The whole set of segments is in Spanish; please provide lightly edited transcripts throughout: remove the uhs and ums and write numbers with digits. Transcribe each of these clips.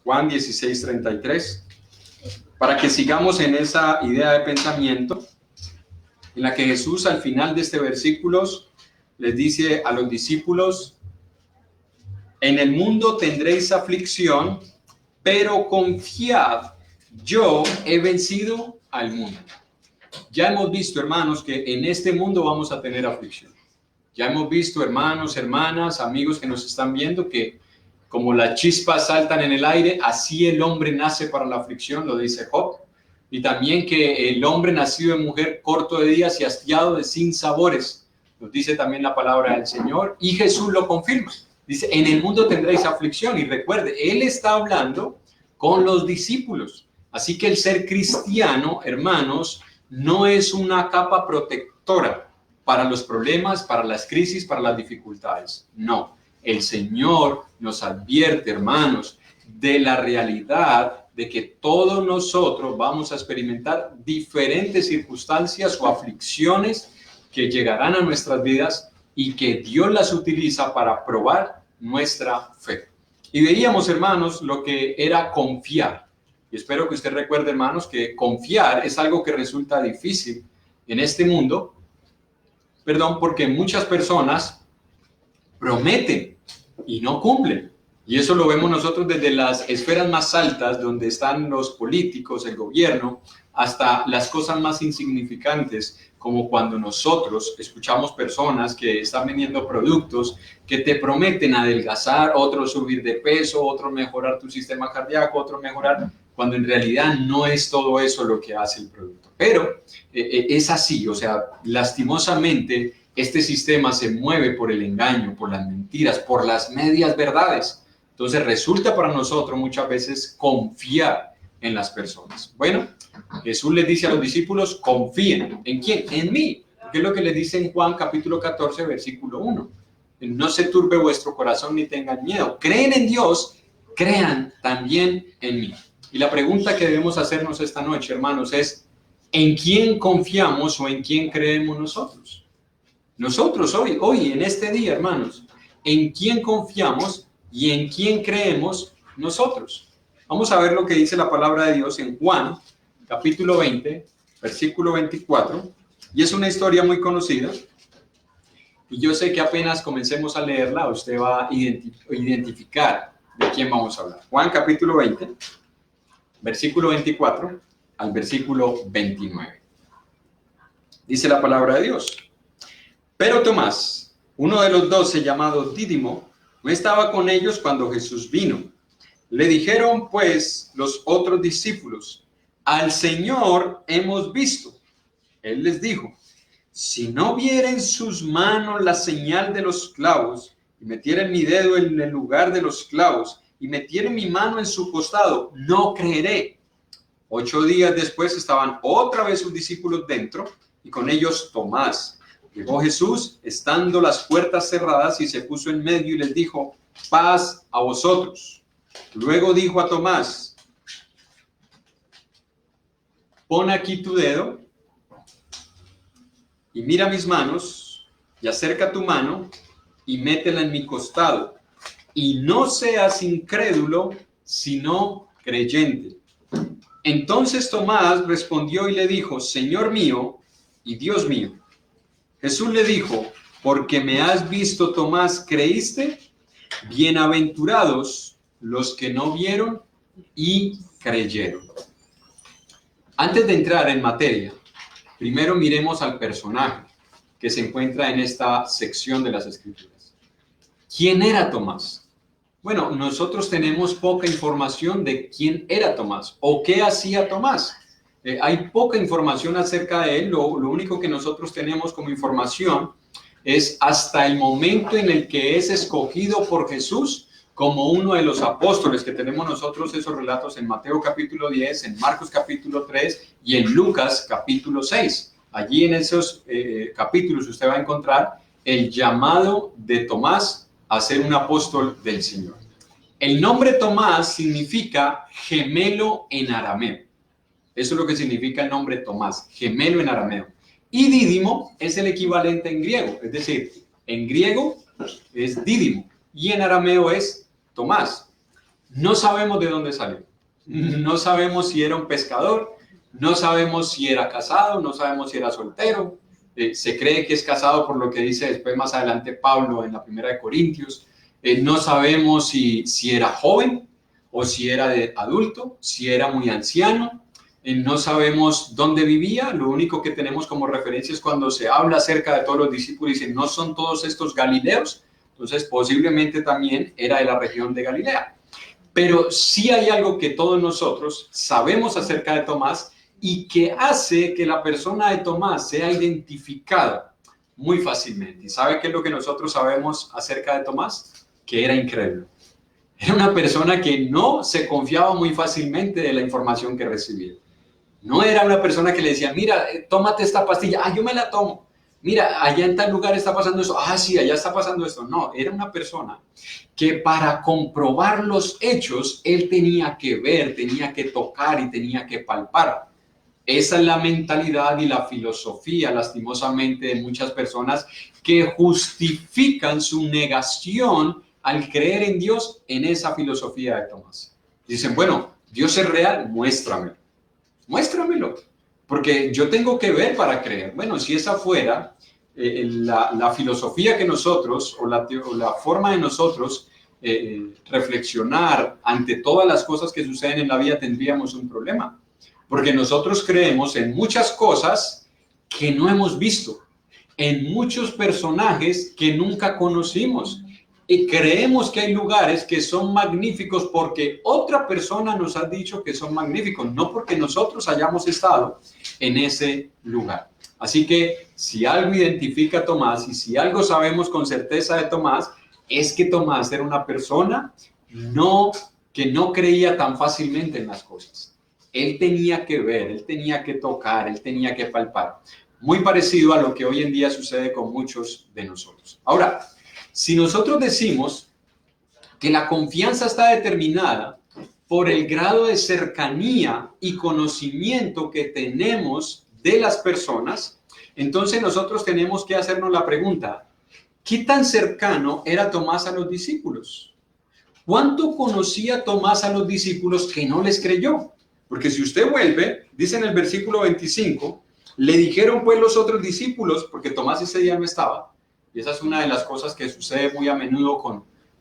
Juan 16:33, para que sigamos en esa idea de pensamiento en la que Jesús al final de este versículo les dice a los discípulos: en el mundo tendréis aflicción, pero confiad, yo he vencido al mundo. Ya hemos visto, hermanos, que en este mundo vamos a tener aflicción. Ya hemos visto, hermanos, hermanas, amigos que nos están viendo, que como las chispas saltan en el aire, así el hombre nace para la aflicción, lo dice Job. Y también que el hombre nacido de mujer, corto de días y hastiado de sinsabores, nos dice también la palabra del Señor, y Jesús lo confirma. Dice, en el mundo tendréis aflicción. Y recuerde, Él está hablando con los discípulos. Así que el ser cristiano, hermanos, no es una capa protectora para los problemas, para las crisis, para las dificultades. No, el Señor nos advierte, hermanos, de la realidad de que todos nosotros vamos a experimentar diferentes circunstancias o aflicciones que llegarán a nuestras vidas y que Dios las utiliza para probar nuestra fe. Y veíamos, hermanos, lo que era confiar. Y espero que usted recuerde, hermanos, que confiar es algo que resulta difícil en este mundo, porque muchas personas prometen y no cumplen. Y eso lo vemos nosotros desde las esferas más altas, donde están los políticos, el gobierno, hasta las cosas más insignificantes, como cuando nosotros escuchamos personas que están vendiendo productos que te prometen adelgazar, otros subir de peso, otros mejorar tu sistema cardíaco, otros mejorar, cuando en realidad no es todo eso lo que hace el producto. Pero es así, o sea, lastimosamente este sistema se mueve por el engaño, por las mentiras, por las medias verdades. Entonces resulta para nosotros muchas veces confiar en las personas. Bueno, Jesús les dice a los discípulos, confíen. ¿En quién? En mí. ¿Qué es lo que les dice en Juan capítulo 14, versículo 1? No se turbe vuestro corazón ni tengan miedo. Creen en Dios, crean también en mí. Y la pregunta que debemos hacernos esta noche, hermanos, es ¿en quién confiamos o en quién creemos nosotros? Nosotros hoy, en este día, hermanos, ¿en quién confiamos y en quién creemos nosotros? Vamos a ver lo que dice la palabra de Dios en Juan, capítulo 20, versículo 24. Y es una historia muy conocida. Y yo sé que apenas comencemos a leerla, usted va a identificar de quién vamos a hablar. Juan, capítulo 20, versículo 24 al versículo 29. Dice la palabra de Dios. Pero Tomás, uno de los 12, llamado Dídimo, no estaba con ellos cuando Jesús vino. Le dijeron pues los otros discípulos, al Señor hemos visto. Él les dijo, si no viera en sus manos la señal de los clavos, y metiera mi dedo en el lugar de los clavos, y metiera mi mano en su costado, no creeré. 8 días después estaban otra vez sus discípulos dentro, y con ellos Tomás. Llegó Jesús, estando las puertas cerradas, y se puso en medio y les dijo, paz a vosotros. Luego dijo a Tomás, pon aquí tu dedo y mira mis manos, y acerca tu mano y métela en mi costado, y no seas incrédulo, sino creyente. Entonces Tomás respondió y le dijo, Señor mío y Dios mío. Jesús le dijo, porque me has visto, Tomás, ¿creíste? Bienaventurados los que no vieron y creyeron. Antes de entrar en materia, primero miremos al personaje que se encuentra en esta sección de las Escrituras. ¿Quién era Tomás? Bueno, nosotros tenemos poca información de quién era Tomás o qué hacía Tomás. Hay poca información acerca de él. Lo único que nosotros tenemos como información es hasta el momento en el que es escogido por Jesús como uno de los apóstoles, que tenemos nosotros esos relatos en Mateo capítulo 10, en Marcos capítulo 3 y en Lucas capítulo 6. Allí en esos capítulos usted va a encontrar el llamado de Tomás a ser un apóstol del Señor. El nombre Tomás significa gemelo en arameo. Eso es lo que significa el nombre Tomás, gemelo en arameo. Y Dídimo es el equivalente en griego, es decir, en griego es Dídimo y en arameo es Tomás. No sabemos de dónde salió. No sabemos si era un pescador, no sabemos si era casado, no sabemos si era soltero. Se cree que es casado por lo que dice después más adelante Pablo en la primera de Corintios. No sabemos si era joven o si era de adulto, si era muy anciano. No sabemos dónde vivía. Lo único que tenemos como referencia es cuando se habla acerca de todos los discípulos, dicen, ¿no son todos estos galileos? Entonces posiblemente también era de la región de Galilea. Pero sí hay algo que todos nosotros sabemos acerca de Tomás y que hace que la persona de Tomás sea identificada muy fácilmente. ¿Y sabe qué es lo que nosotros sabemos acerca de Tomás? Que era incrédulo. Era una persona que no se confiaba muy fácilmente de la información que recibía. No era una persona que le decía, mira, tómate esta pastilla, yo me la tomo. Mira, allá en tal lugar está pasando eso, sí, allá está pasando esto. No, era una persona que para comprobar los hechos, él tenía que ver, tenía que tocar y tenía que palpar. Esa es la mentalidad y la filosofía, lastimosamente, de muchas personas que justifican su negación al creer en Dios en esa filosofía de Tomás. Dicen, bueno, Dios es real, muéstramelo. Muéstramelo, porque yo tengo que ver para creer. Bueno, si esa fuera la filosofía que nosotros, o la forma de nosotros reflexionar ante todas las cosas que suceden en la vida, tendríamos un problema. Porque nosotros creemos en muchas cosas que no hemos visto, en muchos personajes que nunca conocimos. Y creemos que hay lugares que son magníficos porque otra persona nos ha dicho que son magníficos, no porque nosotros hayamos estado en ese lugar. Así que si algo identifica a Tomás y si algo sabemos con certeza de Tomás, es que Tomás era una persona que no creía tan fácilmente en las cosas. Él tenía que ver, él tenía que tocar, él tenía que palpar. Muy parecido a lo que hoy en día sucede con muchos de nosotros. Ahora, si nosotros decimos que la confianza está determinada por el grado de cercanía y conocimiento que tenemos de las personas, entonces nosotros tenemos que hacernos la pregunta, ¿qué tan cercano era Tomás a los discípulos? ¿Cuánto conocía Tomás a los discípulos que no les creyó? Porque si usted vuelve, dice en el versículo 25, le dijeron pues los otros discípulos, porque Tomás ese día no estaba, y esa es una de las cosas que sucede muy a menudo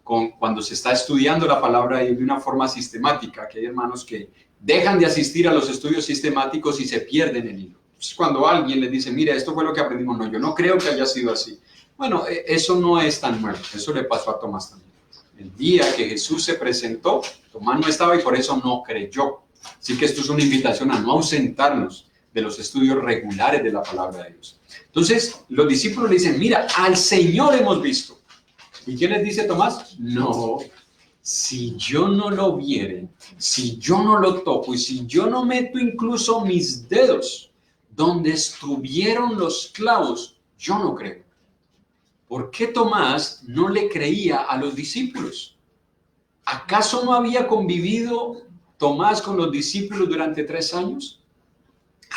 cuando se está estudiando la palabra de una forma sistemática, que hay hermanos que dejan de asistir a los estudios sistemáticos y se pierden el hilo. Entonces, cuando alguien les dice, mira, esto fue lo que aprendimos, no, yo no creo que haya sido así. Bueno, eso no es tan nuevo, eso le pasó a Tomás también. El día que Jesús se presentó, Tomás no estaba y por eso no creyó. Así que esto es una invitación a no ausentarnos de los estudios regulares de la palabra de Dios. Entonces, los discípulos le dicen, mira, al Señor hemos visto. ¿Y qué les dice Tomás? No, si yo no lo viere, si yo no lo toco y si yo no meto incluso mis dedos donde estuvieron los clavos, yo no creo. ¿Por qué Tomás no le creía a los discípulos? ¿Acaso no había convivido Tomás con los discípulos durante 3 años?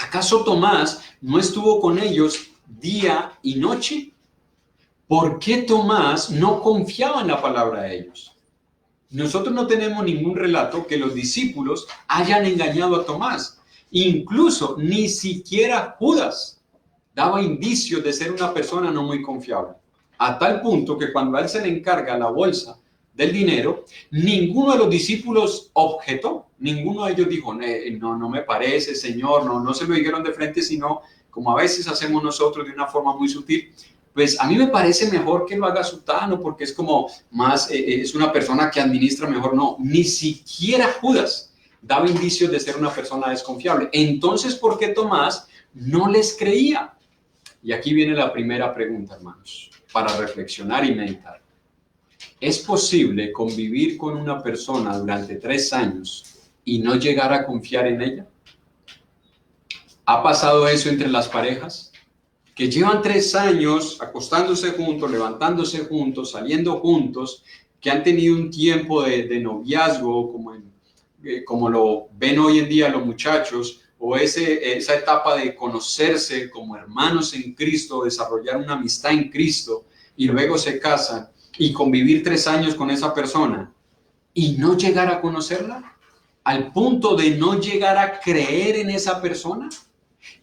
¿Acaso Tomás no estuvo con ellos día y noche? ¿Por qué Tomás no confiaba en la palabra de ellos? Nosotros no tenemos ningún relato que los discípulos hayan engañado a Tomás. Incluso ni siquiera Judas daba indicios de ser una persona no muy confiable. A tal punto que cuando a él se le encarga la bolsa del dinero, ninguno de los discípulos objetó, ninguno de ellos dijo, no me parece, Señor, no se lo dijeron de frente, sino como a veces hacemos nosotros de una forma muy sutil, pues a mí me parece mejor que lo haga Sutano porque es como más, es una persona que administra mejor. No, ni siquiera Judas daba indicios de ser una persona desconfiable. Entonces, ¿por qué Tomás no les creía? Y aquí viene la primera pregunta, hermanos, para reflexionar y meditar. ¿Es posible convivir con una persona durante 3 años y no llegar a confiar en ella? ¿Ha pasado eso entre las parejas? Que llevan 3 años acostándose juntos, levantándose juntos, saliendo juntos, que han tenido un tiempo de noviazgo, como lo ven hoy en día los muchachos, o esa etapa de conocerse como hermanos en Cristo, desarrollar una amistad en Cristo, y luego se casan, y convivir 3 años con esa persona, y no llegar a conocerla, al punto de no llegar a creer en esa persona?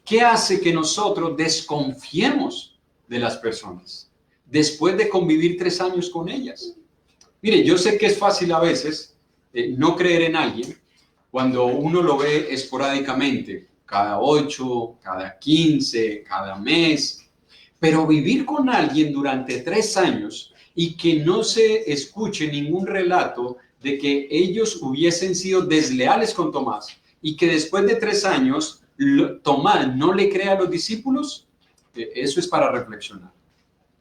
¿Qué hace que nosotros desconfiemos de las personas después de convivir 3 años con ellas? Mire, yo sé que es fácil a veces no creer en alguien cuando uno lo ve esporádicamente, cada 8, cada 15, cada mes, pero vivir con alguien durante 3 años y que no se escuche ningún relato de que ellos hubiesen sido desleales con Tomás y que después de 3 años Tomás no le crea a los discípulos, eso es para reflexionar.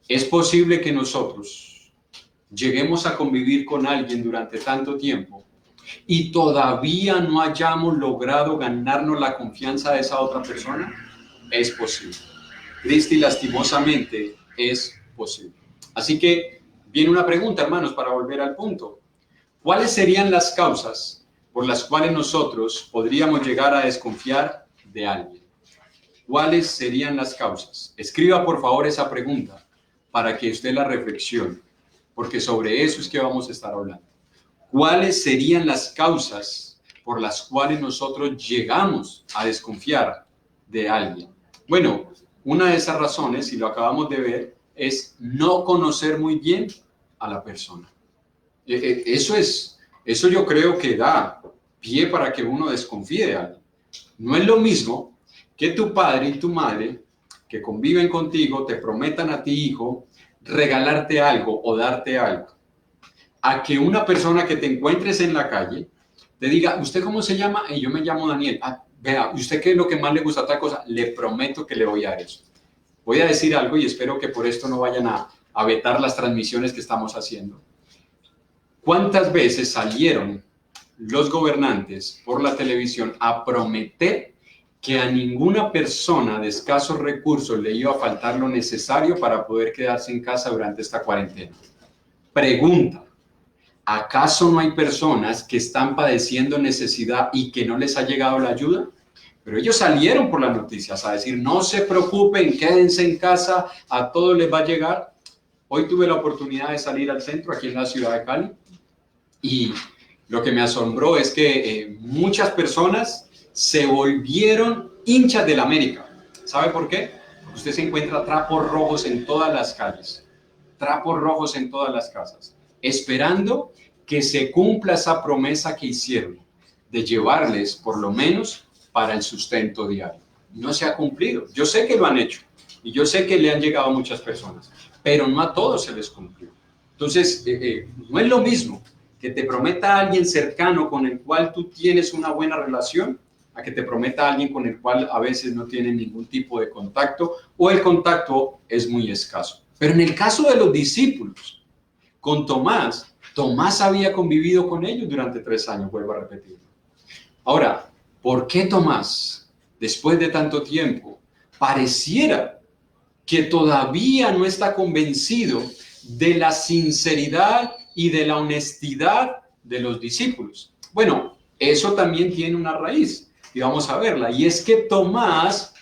Es posible que nosotros lleguemos a convivir con alguien durante tanto tiempo y todavía no hayamos logrado ganarnos la confianza de esa otra persona. Es posible. Triste y lastimosamente es posible. Así que viene una pregunta, hermanos, para volver al punto. ¿Cuáles serían las causas por las cuales nosotros podríamos llegar a desconfiar de alguien? ¿Cuáles serían las causas? Escriba por favor esa pregunta para que usted la reflexione, porque sobre eso es que vamos a estar hablando. ¿Cuáles serían las causas por las cuales nosotros llegamos a desconfiar de alguien? Bueno, una de esas razones, y lo acabamos de ver, es no conocer muy bien a la persona. Eso yo creo que da pie para que uno desconfíe de alguien. No es lo mismo que tu padre y tu madre, que conviven contigo, te prometan a ti, hijo, regalarte algo o darte algo, a que una persona que te encuentres en la calle te diga, ¿usted cómo se llama? Yo me llamo Daniel. Vea, ¿usted qué es lo que más le gusta a tal cosa? Le prometo que le voy a dar eso. Voy a decir algo y espero que por esto no vayan a vetar las transmisiones que estamos haciendo. ¿Cuántas veces salieron los gobernantes por la televisión a prometer que a ninguna persona de escasos recursos le iba a faltar lo necesario para poder quedarse en casa durante esta cuarentena? Pregunta, ¿acaso no hay personas que están padeciendo necesidad y que no les ha llegado la ayuda? Pero ellos salieron por las noticias a decir, no se preocupen, quédense en casa, a todos les va a llegar. Hoy tuve la oportunidad de salir al centro, aquí en la ciudad de Cali, y lo que me asombró es que muchas personas se volvieron hinchas del América. ¿Sabe por qué? Porque usted se encuentra trapos rojos en todas las calles, trapos rojos en todas las casas, esperando que se cumpla esa promesa que hicieron de llevarles por lo menos para el sustento diario. No se ha cumplido. Yo sé que lo han hecho y yo sé que le han llegado a muchas personas, pero no a todos se les cumplió. Entonces, no es lo mismo que te prometa a alguien cercano con el cual tú tienes una buena relación, a que te prometa a alguien con el cual a veces no tienes ningún tipo de contacto o el contacto es muy escaso. Pero en el caso de los discípulos, con Tomás, Tomás había convivido con ellos durante 3 años, vuelvo a repetirlo. Ahora, ¿por qué Tomás, después de tanto tiempo, pareciera que todavía no está convencido de la sinceridad y de la honestidad de los discípulos? Bueno, eso también tiene una raíz y vamos a verla, y es que Tomás,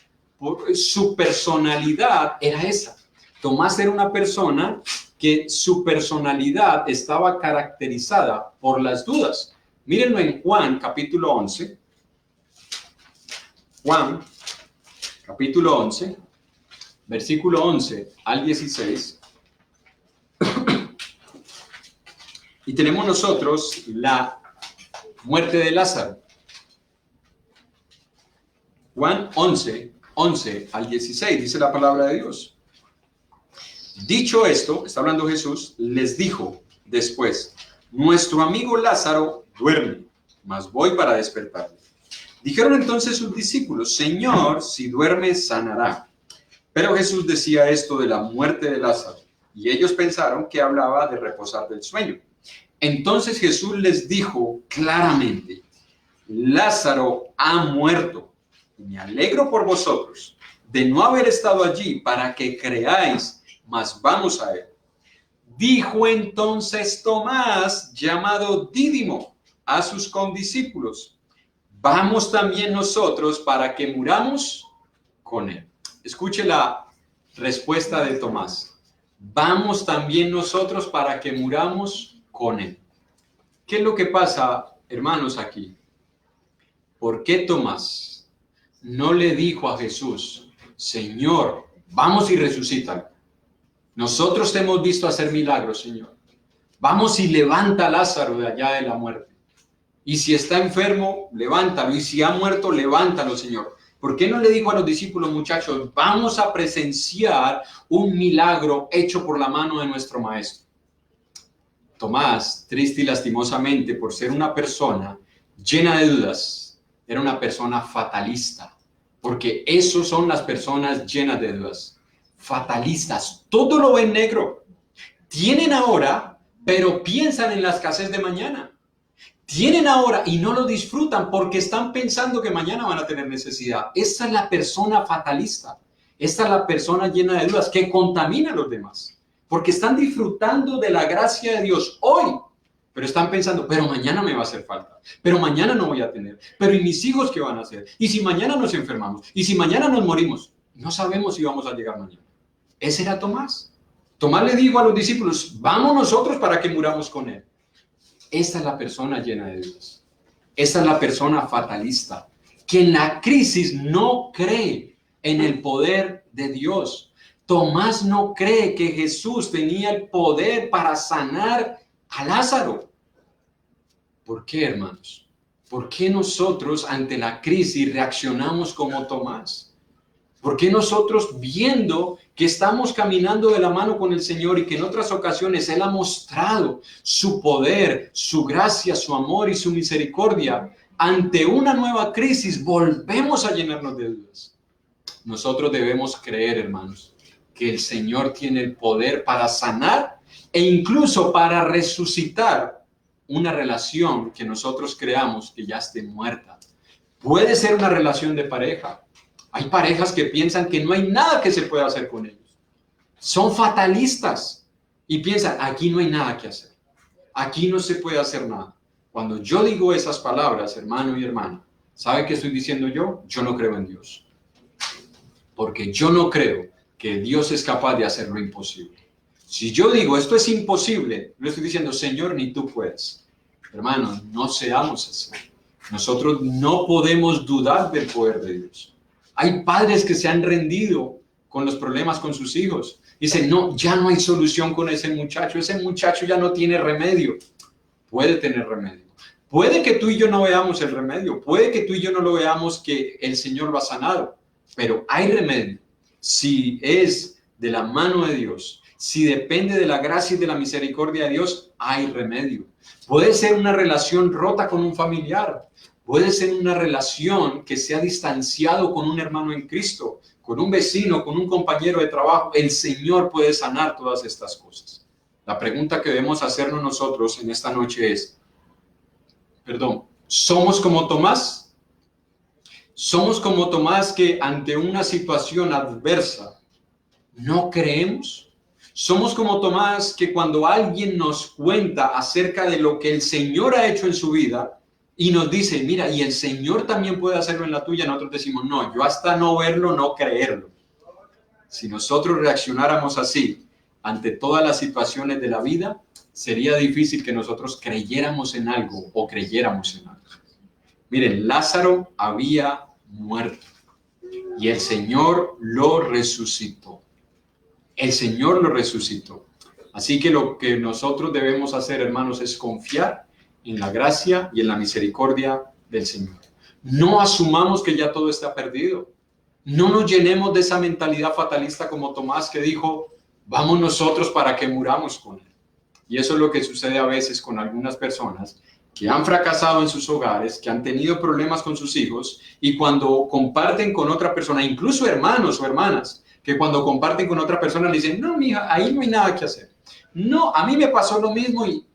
su personalidad era esa. Tomás era una persona que su personalidad estaba caracterizada por las dudas. Mírenlo en Juan capítulo 11. Juan capítulo 11, versículo 11 al 16. Y tenemos nosotros la muerte de Lázaro. Juan 11, 11 al 16, dice la palabra de Dios. Dicho esto, está hablando Jesús, les dijo después, nuestro amigo Lázaro duerme, mas voy para despertarle. Dijeron entonces sus discípulos, Señor, si duerme, sanará. Pero Jesús decía esto de la muerte de Lázaro, y ellos pensaron que hablaba de reposar del sueño. Entonces Jesús les dijo claramente, Lázaro ha muerto. Me alegro por vosotros de no haber estado allí para que creáis, mas vamos a él. Dijo entonces Tomás, llamado Dídimo, a sus condiscípulos, vamos también nosotros para que muramos con él. Escuche la respuesta de Tomás. Vamos también nosotros para que muramos con él. ¿Qué es lo que pasa, hermanos, aquí? ¿Por qué Tomás no le dijo a Jesús, Señor, vamos y resucítalo? Nosotros te hemos visto hacer milagros, Señor. Vamos y levanta a Lázaro de allá de la muerte. Y si está enfermo, levántalo. Y si ha muerto, levántalo, Señor. ¿Por qué no le dijo a los discípulos, muchachos, vamos a presenciar un milagro hecho por la mano de nuestro Maestro? Tomás, triste y lastimosamente por ser una persona llena de dudas, era una persona fatalista, porque esos son las personas llenas de dudas, fatalistas, todo lo ven negro, tienen ahora, pero piensan en la escasez de mañana. Tienen ahora y no lo disfrutan porque están pensando que mañana van a tener necesidad. Esa es la persona fatalista. Esta es la persona llena de dudas que contamina a los demás. Porque están disfrutando de la gracia de Dios hoy. Pero están pensando, pero mañana me va a hacer falta. Pero mañana no voy a tener. Pero ¿y mis hijos qué van a hacer? ¿Y si mañana nos enfermamos? ¿Y si mañana nos morimos? No sabemos si vamos a llegar mañana. Ese era Tomás. Tomás le dijo a los discípulos, vamos nosotros para que muramos con él. Esta es la persona llena de dudas. Esta es la persona fatalista, que en la crisis no cree en el poder de Dios. Tomás no cree que Jesús tenía el poder para sanar a Lázaro. ¿Por qué, hermanos? ¿Por qué nosotros ante la crisis reaccionamos como Tomás? ¿Por qué nosotros, viendo que estamos caminando de la mano con el Señor y que en otras ocasiones Él ha mostrado su poder, su gracia, su amor y su misericordia, ante una nueva crisis volvemos a llenarnos de dudas? Nosotros debemos creer, hermanos, que el Señor tiene el poder para sanar e incluso para resucitar una relación que nosotros creamos que ya esté muerta. Puede ser una relación de pareja. Hay parejas que piensan que no hay nada que se pueda hacer con ellos. Son fatalistas y piensan, aquí no hay nada que hacer. Aquí no se puede hacer nada. Cuando yo digo esas palabras, hermano y hermana, ¿sabe qué estoy diciendo yo? Yo no creo en Dios. Porque yo no creo que Dios es capaz de hacer lo imposible. Si yo digo, esto es imposible, le estoy diciendo, Señor, ni tú puedes. Hermano, no seamos así. Nosotros no podemos dudar del poder de Dios. Hay padres que se han rendido con los problemas con sus hijos. Dicen, no, ya no hay solución con ese muchacho ya no tiene remedio. Puede tener remedio. Puede que tú y yo no veamos el remedio, puede que tú y yo no lo veamos que el Señor lo ha sanado, pero hay remedio. Si es de la mano de Dios, si depende de la gracia y de la misericordia de Dios, hay remedio. Puede ser una relación rota con un familiar. Puede ser una relación que se ha distanciado con un hermano en Cristo, con un vecino, con un compañero de trabajo. El Señor puede sanar todas estas cosas. La pregunta que debemos hacernos nosotros en esta noche es, ¿somos como Tomás? ¿Somos como Tomás que ante una situación adversa no creemos? ¿Somos como Tomás que cuando alguien nos cuenta acerca de lo que el Señor ha hecho en su vida, y nos dice, mira, y el Señor también puede hacerlo en la tuya, nosotros decimos, no, yo hasta no verlo, no creerlo? Si nosotros reaccionáramos así ante todas las situaciones de la vida, sería difícil que nosotros creyéramos en algo o creyéramos en algo. Miren, Lázaro había muerto y el Señor lo resucitó. El Señor lo resucitó. Así que lo que nosotros debemos hacer, hermanos, es confiar en la gracia y en la misericordia del Señor. No asumamos que ya todo está perdido. No nos llenemos de esa mentalidad fatalista como Tomás, que dijo, vamos nosotros para que muramos con él. Y eso es lo que sucede a veces con algunas personas que han fracasado en sus hogares, que han tenido problemas con sus hijos, y cuando comparten con otra persona, incluso hermanos o hermanas, que cuando comparten con otra persona le dicen, no, mija, ahí no hay nada que hacer. No, a mí me pasó lo mismo. Y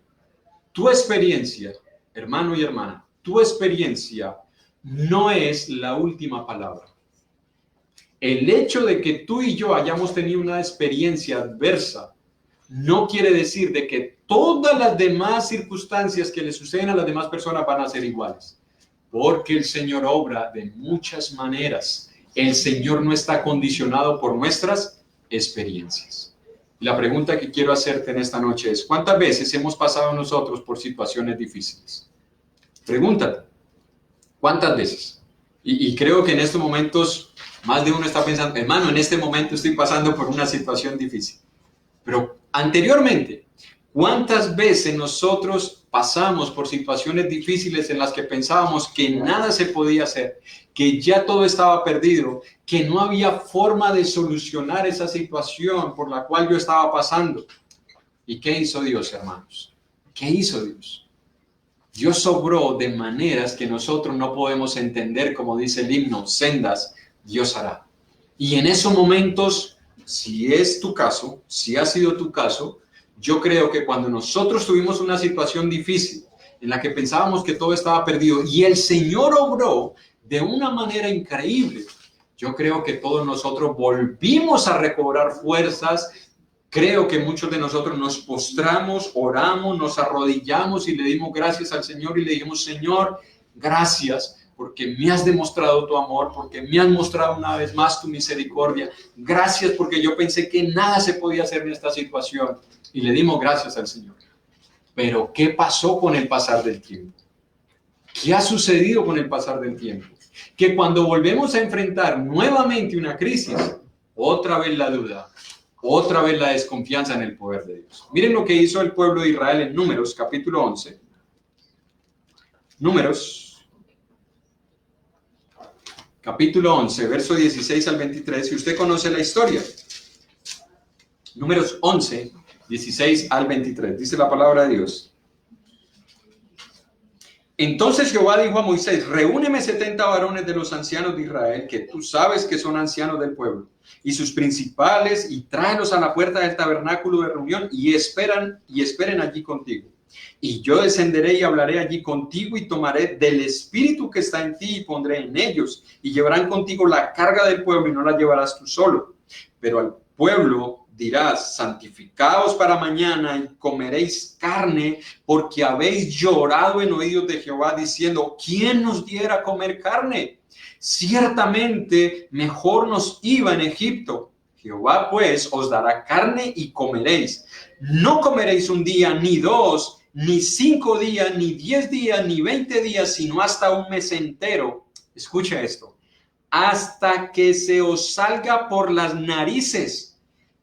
tu experiencia, hermano y hermana, tu experiencia no es la última palabra. El hecho de que tú y yo hayamos tenido una experiencia adversa no quiere decir de que todas las demás circunstancias que le suceden a las demás personas van a ser iguales. Porque el Señor obra de muchas maneras. El Señor no está condicionado por nuestras experiencias. Y la pregunta que quiero hacerte en esta noche es, ¿cuántas veces hemos pasado nosotros por situaciones difíciles? Pregúntate, ¿cuántas veces? Y creo que en estos momentos más de uno está pensando, hermano, en este momento estoy pasando por una situación difícil. Pero anteriormente, ¿cuántas veces nosotros pasamos por situaciones difíciles en las que pensábamos que nada se podía hacer, que ya todo estaba perdido, que no había forma de solucionar esa situación por la cual yo estaba pasando? ¿Y qué hizo Dios, hermanos? ¿Qué hizo Dios? Dios obró de maneras que nosotros no podemos entender, como dice el himno, sendas Dios hará. Y en esos momentos, si es tu caso, si ha sido tu caso, yo creo que cuando nosotros tuvimos una situación difícil en la que pensábamos que todo estaba perdido y el Señor obró de una manera increíble, yo creo que todos nosotros volvimos a recobrar fuerzas. Creo que muchos de nosotros nos postramos, oramos, nos arrodillamos y le dimos gracias al Señor y le dijimos, Señor, gracias porque me has demostrado tu amor, porque me has mostrado una vez más tu misericordia. Gracias porque yo pensé que nada se podía hacer en esta situación y le dimos gracias al Señor. Pero ¿qué pasó con el pasar del tiempo? ¿Qué ha sucedido con el pasar del tiempo? Que cuando volvemos a enfrentar nuevamente una crisis, otra vez la duda, otra vez la desconfianza en el poder de Dios. Miren lo que hizo el pueblo de Israel en Números, capítulo 11. Números, capítulo 11, verso 16 al 23. Si usted conoce la historia. Números 11, 16 al 23. Dice la palabra de Dios. Entonces Jehová dijo a Moisés, reúneme 70 varones de los ancianos de Israel, que tú sabes que son ancianos del pueblo, y sus principales, y tráelos a la puerta del tabernáculo de reunión, y esperen allí contigo. Y yo descenderé y hablaré allí contigo, y tomaré del espíritu que está en ti, y pondré en ellos, y llevarán contigo la carga del pueblo, y no la llevarás tú solo. Pero al pueblo dirás, santificaos para mañana y comeréis carne, porque habéis llorado en oídos de Jehová diciendo, ¿quién nos diera a comer carne? Ciertamente mejor nos iba en Egipto. Jehová pues os dará carne y comeréis. No comeréis un día, ni dos, ni 5 días, ni 10 días, ni 20 días, sino hasta un mes entero. Escucha esto. Hasta que se os salga por las narices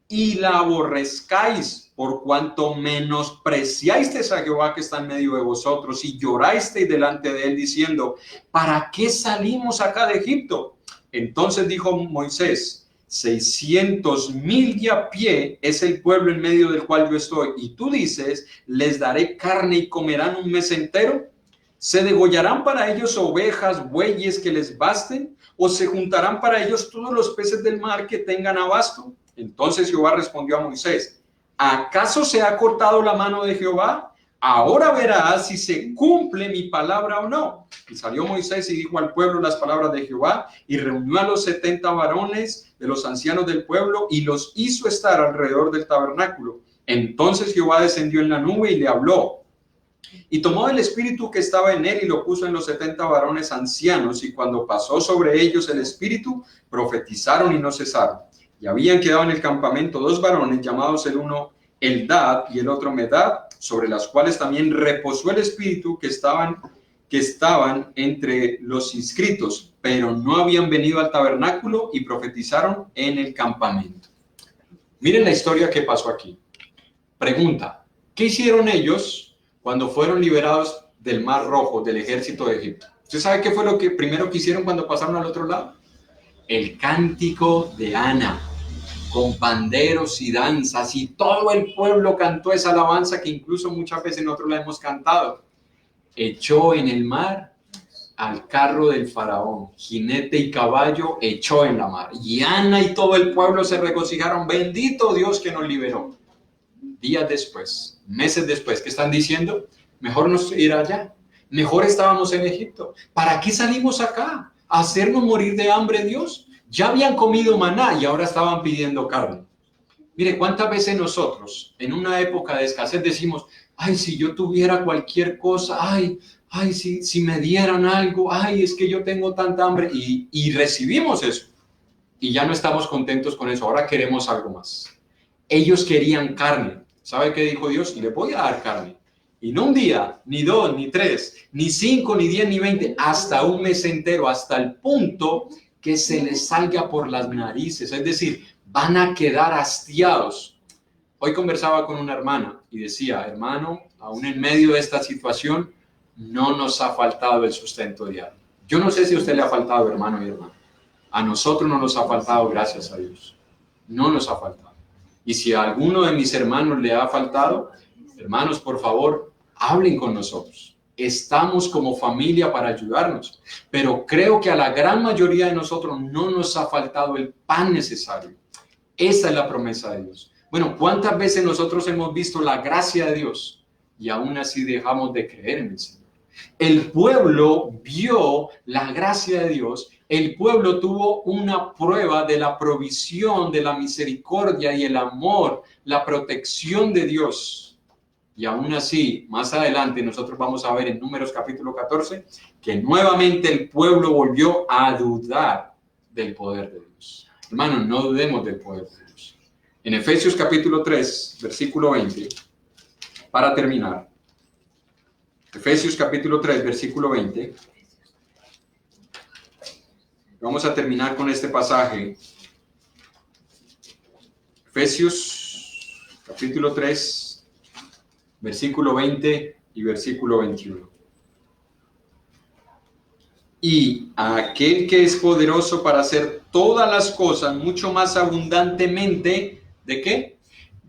y la aborrezcáis, por cuanto menospreciasteis a Jehová que está en medio de vosotros y llorasteis delante de él diciendo, ¿para qué salimos acá de Egipto? Entonces dijo Moisés, 600,000 de a pie es el pueblo en medio del cual yo estoy, y tú dices, les daré carne y comerán un mes entero. ¿Se degollarán para ellos ovejas, bueyes que les basten? ¿O se juntarán para ellos todos los peces del mar que tengan abasto? Entonces Jehová respondió a Moisés, ¿acaso se ha cortado la mano de Jehová? Ahora verás si se cumple mi palabra o no. Y salió Moisés y dijo al pueblo las palabras de Jehová, y reunió a los 70 varones de los ancianos del pueblo, y los hizo estar alrededor del tabernáculo. Entonces Jehová descendió en la nube y le habló. Y tomó el espíritu que estaba en él y lo puso en los 70 varones ancianos, y cuando pasó sobre ellos el espíritu, profetizaron y no cesaron. Y habían quedado en el campamento 2 varones, llamados el uno Eldad y el otro Medad, sobre las cuales también reposó el espíritu que estaban entre los inscritos, pero no habían venido al tabernáculo y profetizaron en el campamento. Miren la historia que pasó aquí. Pregunta, ¿qué hicieron ellos cuando fueron liberados del Mar Rojo, del ejército de Egipto? ¿Usted sabe qué fue lo que primero que hicieron cuando pasaron al otro lado? El cántico de Ana, con panderos y danzas, y todo el pueblo cantó esa alabanza que incluso muchas veces nosotros la hemos cantado. Echó en el mar al carro del faraón, jinete y caballo echó en la mar. Y Ana y todo el pueblo se regocijaron, bendito Dios que nos liberó. Días después, meses después, ¿qué están diciendo? Mejor nos ir allá, mejor estábamos en Egipto. ¿Para qué salimos acá? ¿A hacernos morir de hambre, Dios? Ya habían comido maná y ahora estaban pidiendo carne. Mire, ¿cuántas veces nosotros en una época de escasez decimos, ay, si yo tuviera cualquier cosa, ay, si me dieran algo, ay, es que yo tengo tanta hambre, y recibimos eso y ya no estamos contentos con eso, ahora queremos algo más. Ellos querían carne. ¿Sabe qué dijo Dios? Le voy a dar carne. Y no un día, ni 2, ni 3, ni 5, ni 10, ni 20, hasta un mes entero, hasta el punto que se les salga por las narices. Es decir, van a quedar hastiados. Hoy conversaba con una hermana y decía, hermano, aún en medio de esta situación, no nos ha faltado el sustento diario. Yo no sé si a usted le ha faltado, hermano y hermana. A nosotros no nos ha faltado, gracias a Dios. No nos ha faltado. Y si a alguno de mis hermanos le ha faltado, hermanos, por favor, hablen con nosotros. Estamos como familia para ayudarnos. Pero creo que a la gran mayoría de nosotros no nos ha faltado el pan necesario. Esa es la promesa de Dios. Bueno, ¿cuántas veces nosotros hemos visto la gracia de Dios y aún así dejamos de creer en el Señor? El pueblo vio la gracia de Dios. El pueblo tuvo una prueba de la provisión, de la misericordia y el amor, la protección de Dios. Y aún así, más adelante nosotros vamos a ver en Números capítulo 14, que nuevamente el pueblo volvió a dudar del poder de Dios. Hermanos, no dudemos del poder de Dios. En Efesios capítulo 3, versículo 20, para terminar. Efesios capítulo 3, versículo 20. Vamos a terminar con este pasaje. Efesios capítulo 3, versículo 20 y versículo 21. Y a aquel que es poderoso para hacer todas las cosas mucho más abundantemente, ¿de qué?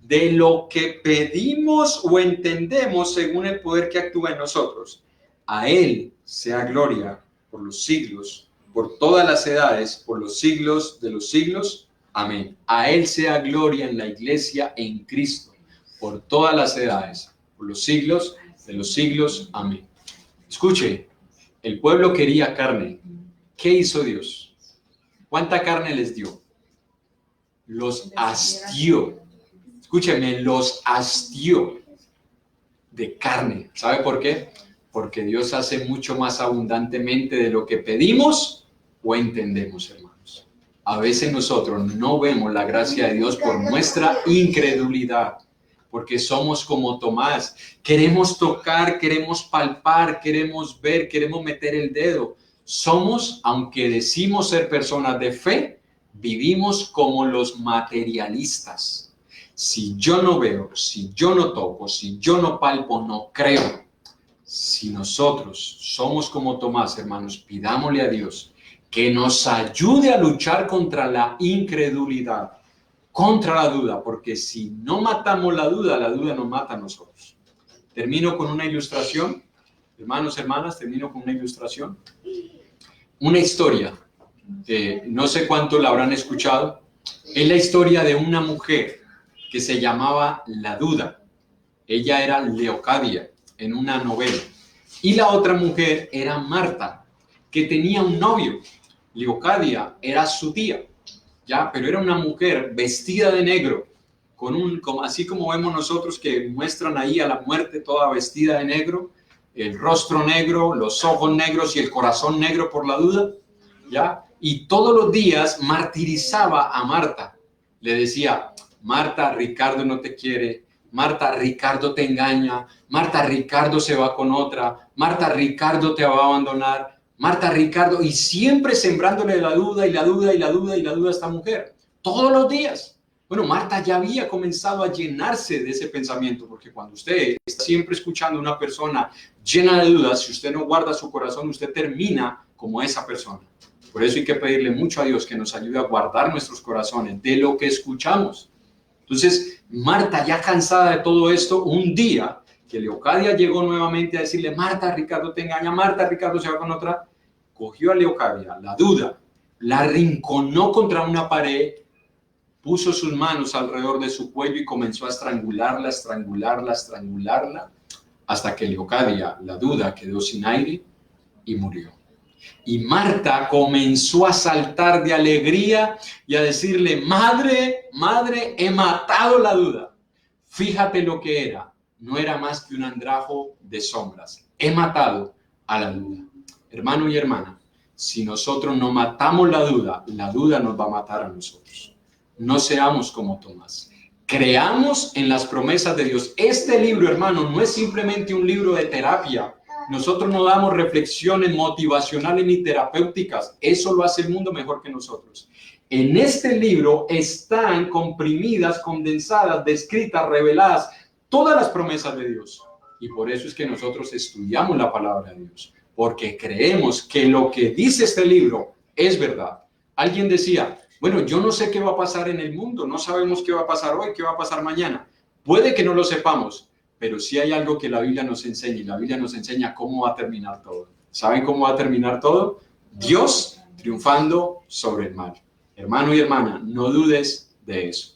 De lo que pedimos o entendemos según el poder que actúa en nosotros. A Él sea gloria por los siglos, por todas las edades, por los siglos de los siglos. Amén. A Él sea gloria en la iglesia en Cristo, por todas las edades, por los siglos de los siglos. Amén. Escuche, el pueblo quería carne. ¿Qué hizo Dios? ¿Cuánta carne les dio? Los hastió. Escúcheme, los hastió de carne. ¿Sabe por qué? Porque Dios hace mucho más abundantemente de lo que pedimos o entendemos, hermanos. A veces nosotros no vemos la gracia de Dios por nuestra incredulidad, porque somos como Tomás. Queremos tocar, queremos palpar, queremos ver, queremos meter el dedo. Somos, aunque decimos ser personas de fe, vivimos como los materialistas. Si yo no veo, si yo no toco, si yo no palpo, no creo. Si nosotros somos como Tomás, hermanos, pidámosle a Dios que nos ayude a luchar contra la incredulidad, contra la duda, porque si no matamos la duda nos mata a nosotros. Termino con una ilustración. Hermanos, hermanas, termino con una ilustración. Una historia, no sé cuánto la habrán escuchado, es la historia de una mujer que se llamaba La Duda. Ella era Leocadia en una novela. Y la otra mujer era Marta, que tenía un novio. Leocadia era su tía, ya, pero era una mujer vestida de negro, así como vemos nosotros que muestran ahí a la muerte toda vestida de negro, el rostro negro, los ojos negros y el corazón negro por la duda, ya. Y todos los días martirizaba a Marta. Le decía: Marta, Ricardo no te quiere. Marta, Ricardo te engaña. Marta, Ricardo se va con otra. Marta, Ricardo te va a abandonar. Marta, Ricardo, y siempre sembrándole la duda y la duda y la duda y la duda a esta mujer. Todos los días. Bueno, Marta ya había comenzado a llenarse de ese pensamiento, porque cuando usted está siempre escuchando a una persona llena de dudas, si usted no guarda su corazón, usted termina como esa persona. Por eso hay que pedirle mucho a Dios que nos ayude a guardar nuestros corazones de lo que escuchamos. Entonces, Marta, ya cansada de todo esto, un día que Leocadia llegó nuevamente a decirle: Marta, Ricardo te engaña, Marta, Ricardo se va con otra, cogió a Leocadia, la duda, la arrinconó contra una pared, puso sus manos alrededor de su cuello y comenzó a estrangularla, hasta que Leocadia, la duda, quedó sin aire y murió. Y Marta comenzó a saltar de alegría y a decirle: Madre, madre, he matado la duda. Fíjate lo que era. No era más que un andrajo de sombras. He matado a la duda. Hermano y hermana, si nosotros no matamos la duda nos va a matar a nosotros. No seamos como Tomás. Creamos en las promesas de Dios. Este libro, hermano, no es simplemente un libro de terapia. Nosotros no damos reflexiones motivacionales ni terapéuticas. Eso lo hace el mundo mejor que nosotros. En este libro están comprimidas, condensadas, descritas, reveladas todas las promesas de Dios. Y por eso es que nosotros estudiamos la palabra de Dios, porque creemos que lo que dice este libro es verdad. Alguien decía, bueno, yo no sé qué va a pasar en el mundo, no sabemos qué va a pasar hoy, qué va a pasar mañana. Puede que no lo sepamos, pero sí hay algo que la Biblia nos enseña, y la Biblia nos enseña cómo va a terminar todo. ¿Saben cómo va a terminar todo? Dios triunfando sobre el mal. Hermano y hermana, no dudes de eso.